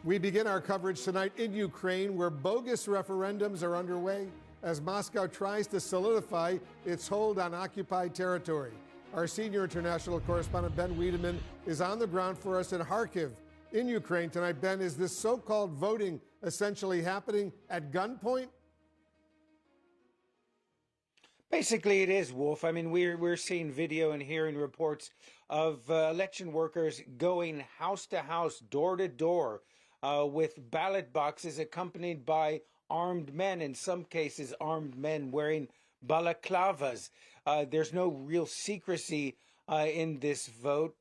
We begin our coverage tonight in Ukraine, where bogus referendums are underway as Moscow tries to solidify its hold on occupied territory. Our senior international correspondent, Ben Wiedemann, is on the ground for us in Kharkiv in Ukraine tonight. Ben, is this so-called voting essentially happening at gunpoint? Basically, it is, Wolf. I mean, we're seeing video and hearing reports of election workers going house to house, door to door, with ballot boxes accompanied by armed men, in some cases armed men wearing balaclavas. There's no real secrecy in this vote.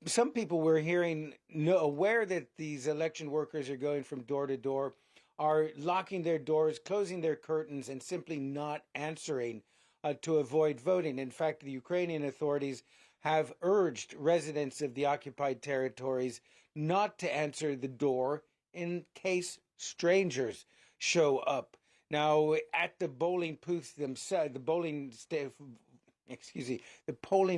Some people were hearing, aware that these election workers are going from door to door, are locking their doors, closing their curtains, and simply not answering to avoid voting. In fact, the Ukrainian authorities have urged residents of the occupied territories not to answer the door in case strangers show up. Now, at the polling booths themselves, the polling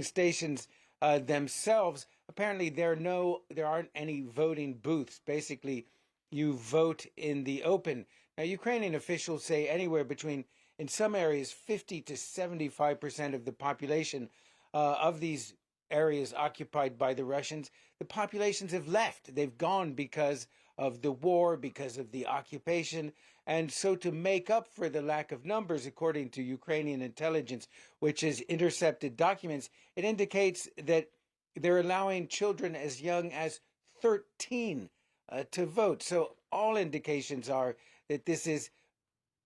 stations themselves, apparently there aren't any voting booths. Basically, you vote in the open. Now, Ukrainian officials say anywhere between, in some areas, 50 to 75% of the population of these areas occupied by the Russians, the populations have left. They've gone because of the war, because of the occupation. And so to make up for the lack of numbers, according to Ukrainian intelligence, which has intercepted documents, it indicates that they're allowing children as young as 13 to vote. So all indications are that this is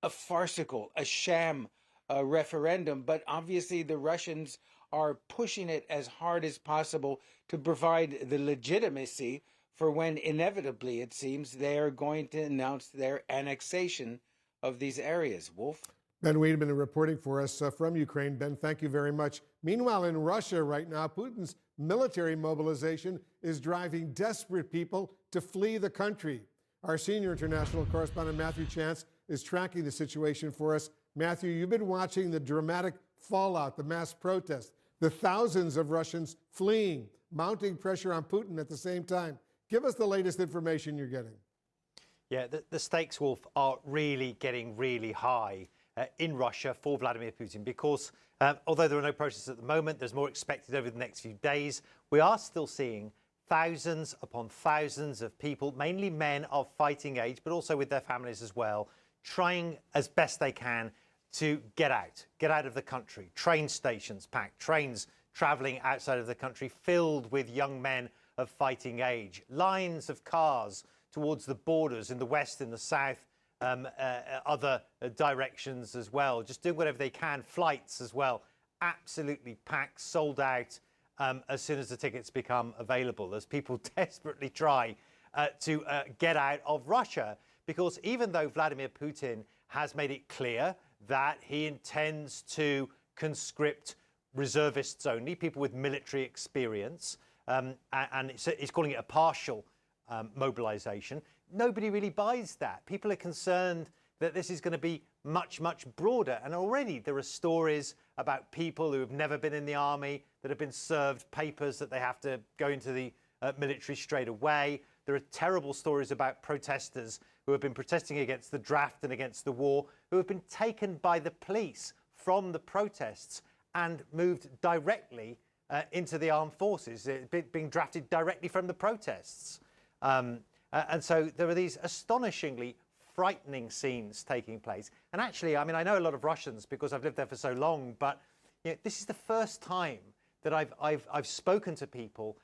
a farcical, a sham referendum. But obviously the Russians are pushing it as hard as possible to provide the legitimacy for when inevitably, it seems, they are going to announce their annexation of these areas. Wolf? Ben Wiedemann reporting for us from Ukraine. Ben, thank you very much. Meanwhile, in Russia right now, Putin's military mobilization is driving desperate people to flee the country. Our senior international correspondent, Matthew Chance, is tracking the situation for us. Matthew, you've been watching the dramatic fallout, the mass protests, the thousands of Russians fleeing, mounting pressure on Putin at the same time. Give us the latest information you're getting. Yeah, the stakes, Wolf, are really getting really high in Russia for Vladimir Putin because although there are no protests at the moment, there's more expected over the next few days. We are still seeing thousands upon thousands of people, mainly men of fighting age, but also with their families as well, trying as best they can to get out of the country. Train stations packed, trains travelling outside of the country filled with young men of fighting age, lines of cars towards the borders in the west, in the south, other directions as well, just doing whatever they can, flights as well, absolutely packed, sold out as soon as the tickets become available, as people desperately try to get out of Russia, because even though Vladimir Putin has made it clear that he intends to conscript reservists only, people with military experience, and he's calling it a partial mobilization. Nobody really buys that. People are concerned that this is going to be much, much broader. And already there are stories about people who have never been in the army that have been served papers that they have to go into the military straight away. There are terrible stories about protesters who have been protesting against the draft and against the war, who have been taken by the police from the protests and moved directly into the armed forces, being drafted directly from the protests. And so there are these astonishingly frightening scenes taking place. And actually, I mean, I know a lot of Russians because I've lived there for so long, but you know, this is the first time that I've spoken to people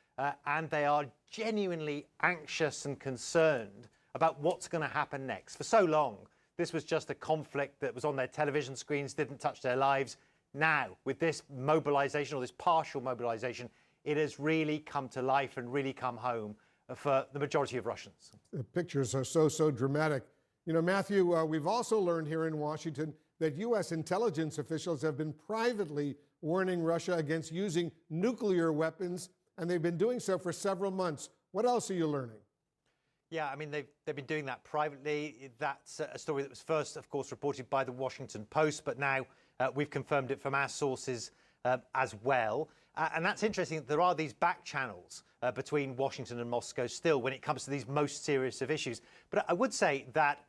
and they are genuinely anxious and concerned about what's going to happen next. For so long, this was just a conflict that was on their television screens, didn't touch their lives. Now, with this mobilization or this partial mobilization, it has really come to life and really come home for the majority of Russians. The pictures are so dramatic. You know, Matthew, we've also learned here in Washington that U.S. intelligence officials have been privately warning Russia against using nuclear weapons, and they've been doing so for several months. What else are you learning? Yeah, I mean, they've been doing that privately. That's a story that was first, of course, reported by the Washington Post, but now we've confirmed it from our sources as well. And that's interesting. There are these back channels between Washington and Moscow still when it comes to these most serious of issues. But I would say that,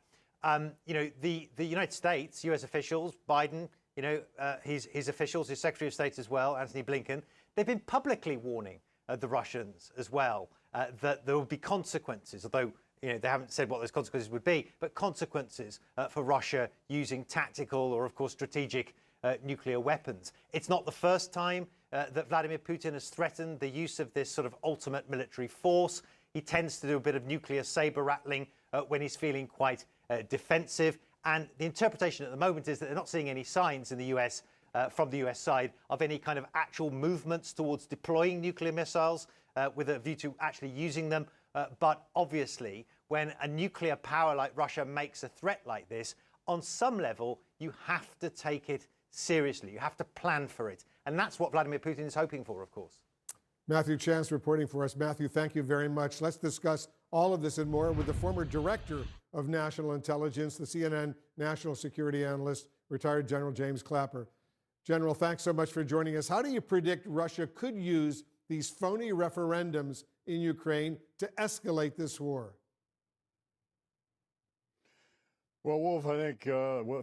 you know, the United States, US officials, Biden, you know, his officials, his Secretary of State as well, Antony Blinken, they've been publicly warning the Russians as well that there will be consequences, although, you know, they haven't said what those consequences would be, but consequences for Russia using tactical or, of course, strategic nuclear weapons. It's not the first time that Vladimir Putin has threatened the use of this sort of ultimate military force. He tends to do a bit of nuclear saber rattling when he's feeling quite defensive. And the interpretation at the moment is that they're not seeing any signs in the US, from the US side, of any kind of actual movements towards deploying nuclear missiles with a view to actually using them. But obviously, when a nuclear power like Russia makes a threat like this, on some level, you have to take it seriously. You have to plan for it. And that's what Vladimir Putin is hoping for, of course. Matthew Chance reporting for us. Matthew, thank you very much. Let's discuss all of this and more with the former director of national intelligence, the CNN national security analyst, retired General James Clapper. General, thanks so much for joining us. How do you predict Russia could use these phony referendums in Ukraine to escalate this war? Well, Wolf, I think,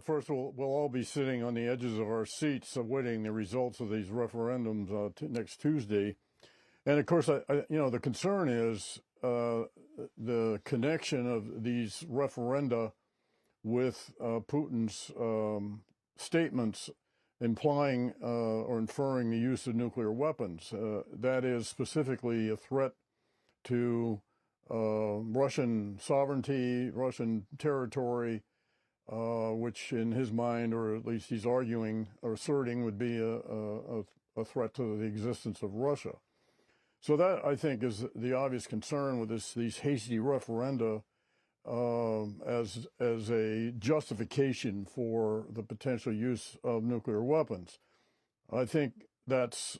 first we'll all be sitting on the edges of our seats awaiting the results of these referendums next Tuesday. And of course, you know, the concern is the connection of these referenda with Putin's statements implying or inferring the use of nuclear weapons. That is specifically a threat to Russian sovereignty, Russian territory, which in his mind, or at least he's arguing or asserting, would be a threat to the existence of Russia. So that, I think, is the obvious concern with these hasty referenda as a justification for the potential use of nuclear weapons. I think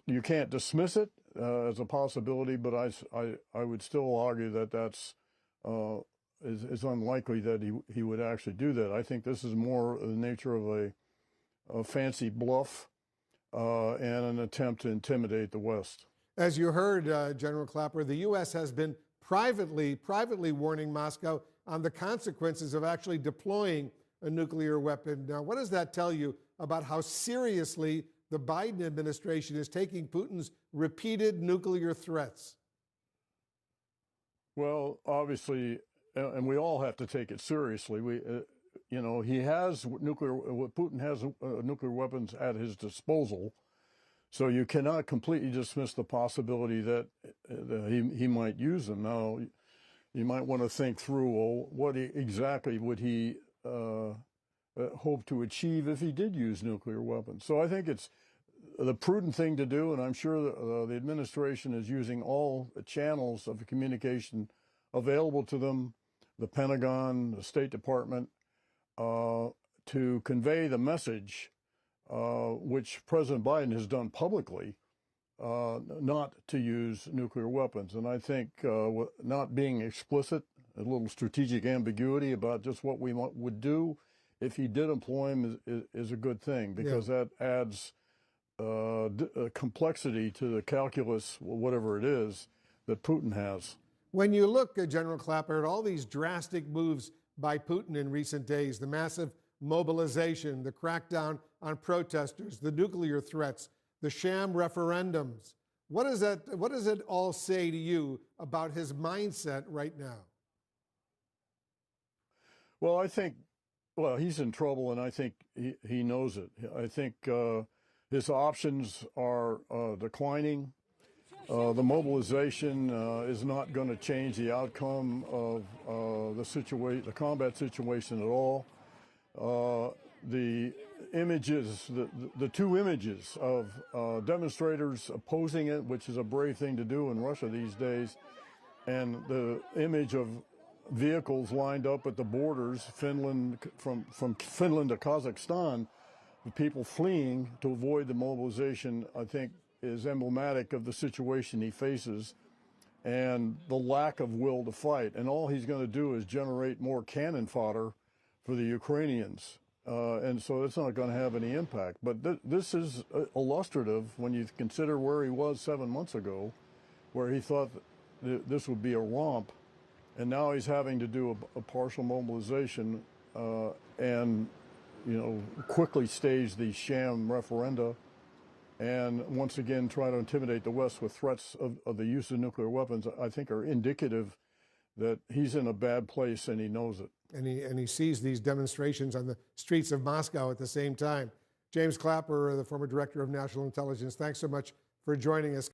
you can't dismiss it as a possibility, but I would still argue that is unlikely that he would actually do that. I think this is more the nature of a fancy bluff and an attempt to intimidate the West. As you heard, General Clapper, the U.S. has been privately warning Moscow on the consequences of actually deploying a nuclear weapon. Now, what does that tell you about how seriously the Biden administration is taking Putin's repeated nuclear threats? Well, obviously, and we all have to take it seriously. You know, Putin has nuclear weapons at his disposal. So you cannot completely dismiss the possibility that he might use them. Now, you might want to think through, well, what exactly would he hope to achieve if he did use nuclear weapons? So I think it's the prudent thing to do, and I'm sure the administration is using all the channels of communication available to them, the Pentagon, the State Department, to convey the message which President Biden has done publicly, not to use nuclear weapons. And I think not being explicit, a little strategic ambiguity about just what we would do if he did employ him is a good thing, because that adds complexity to the calculus, whatever it is, that Putin has. When you look, General Clapper, at all these drastic moves by Putin in recent days, the massive mobilization, the crackdown on protesters, the nuclear threats, the sham referendums, what does it all say to you about his mindset right now? Well, I think, he's in trouble, and I think he knows it. I think his options are declining. The mobilization is not going to change the outcome of the combat situation at all. The images, the two images of demonstrators opposing it, which is a brave thing to do in Russia these days, and the image of vehicles lined up at the borders, from Finland to Kazakhstan, with people fleeing to avoid the mobilization, I think is emblematic of the situation he faces and the lack of will to fight. And all he's going to do is generate more cannon fodder for the Ukrainians. and so it's not going to have any impact. But this is illustrative when you consider where he was 7 months ago, where he thought this would be a romp, and now he's having to do a partial mobilization and quickly stage these sham referenda, and once again try to intimidate the West with threats of the use of nuclear weapons. I think are indicative that he's in a bad place and he knows it. And he sees these demonstrations on the streets of Moscow at the same time. James Clapper, the former director of national intelligence, thanks so much for joining us.